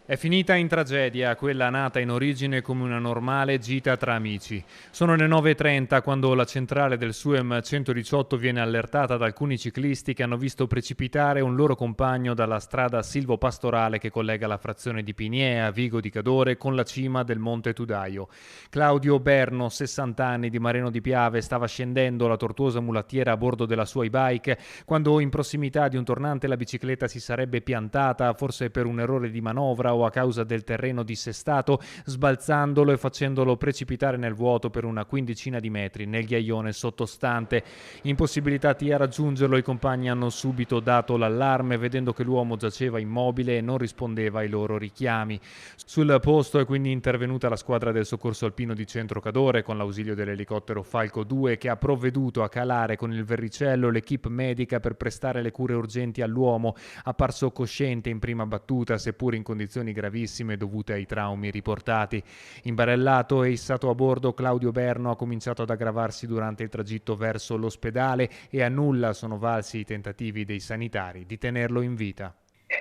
È finita in tragedia, quella nata in origine come una normale gita tra amici. Sono le 9:30 quando la centrale del SUEM 118 viene allertata da alcuni ciclisti che hanno visto precipitare un loro compagno dalla strada silvopastorale che collega la frazione di Piniea, Vigo di Cadore, con la cima del Monte Tudaio. Claudio Berno, 60 anni, di Mareno di Piave, stava scendendo la tortuosa mulattiera a bordo della sua e-bike quando in prossimità di un tornante la bicicletta si sarebbe piantata, forse per un errore di manovra o a causa del terreno dissestato, sbalzandolo e facendolo precipitare nel vuoto per una quindicina di metri nel ghiaione sottostante. Impossibilitati a raggiungerlo, i compagni hanno subito dato l'allarme vedendo che l'uomo giaceva immobile e non rispondeva ai loro richiami. Sul posto è quindi intervenuta la squadra del soccorso alpino di Centro Cadore con l'ausilio dell'elicottero Falco 2 che ha provveduto a calare con il verricello l'equipe medica per prestare le cure urgenti all'uomo, apparso cosciente in prima battuta seppur in condizioni gravissime dovute ai traumi riportati. Imbarellato e issato a bordo, Claudio Berno ha cominciato ad aggravarsi durante il tragitto verso l'ospedale e a nulla sono valsi i tentativi dei sanitari di tenerlo in vita.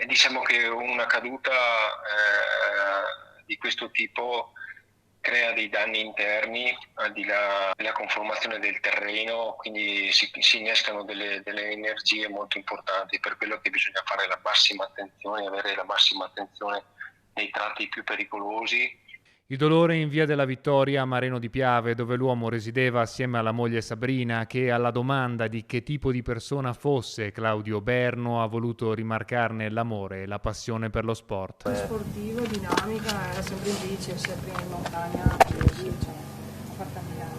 Diciamo che una caduta di questo tipo crea dei danni interni al di là della conformazione del terreno, quindi si innescano delle energie molto importanti, per quello che bisogna fare la massima attenzione, avere la massima attenzione nei tratti più pericolosi. Il dolore in via della Vittoria a Mareno di Piave, dove l'uomo resideva assieme alla moglie Sabrina, che alla domanda di che tipo di persona fosse Claudio Berno ha voluto rimarcarne l'amore e la passione per lo sport. Sportivo, dinamica, era sempre in bici, sia prima in montagna, piedi, ha fatto camminare.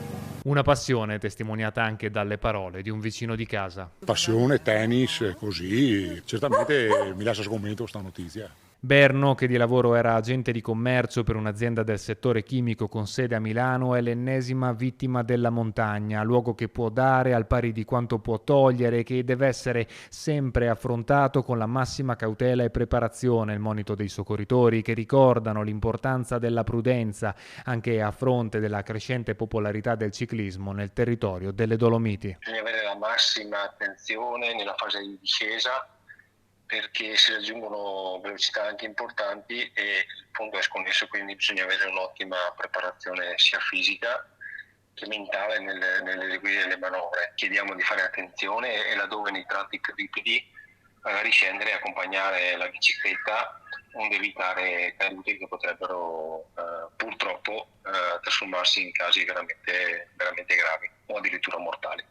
Una passione testimoniata anche dalle parole di un vicino di casa. Passione, tennis, così, certamente mi lascia sgomento sta notizia. Berno, che di lavoro era agente di commercio per un'azienda del settore chimico con sede a Milano, è l'ennesima vittima della montagna, luogo che può dare al pari di quanto può togliere e che deve essere sempre affrontato con la massima cautela e preparazione. Il monito dei soccorritori che ricordano l'importanza della prudenza anche a fronte della crescente popolarità del ciclismo nel territorio delle Dolomiti. Bisogna avere la massima attenzione nella fase di discesa, perché si raggiungono velocità anche importanti e il punto è sconnesso, quindi bisogna avere un'ottima preparazione sia fisica che mentale nell'eseguire le manovre. Chiediamo di fare attenzione e laddove nei tratti più ripidi magari scendere e accompagnare la bicicletta onde evitare cadute che potrebbero purtroppo trasformarsi in casi veramente, veramente gravi o addirittura mortali.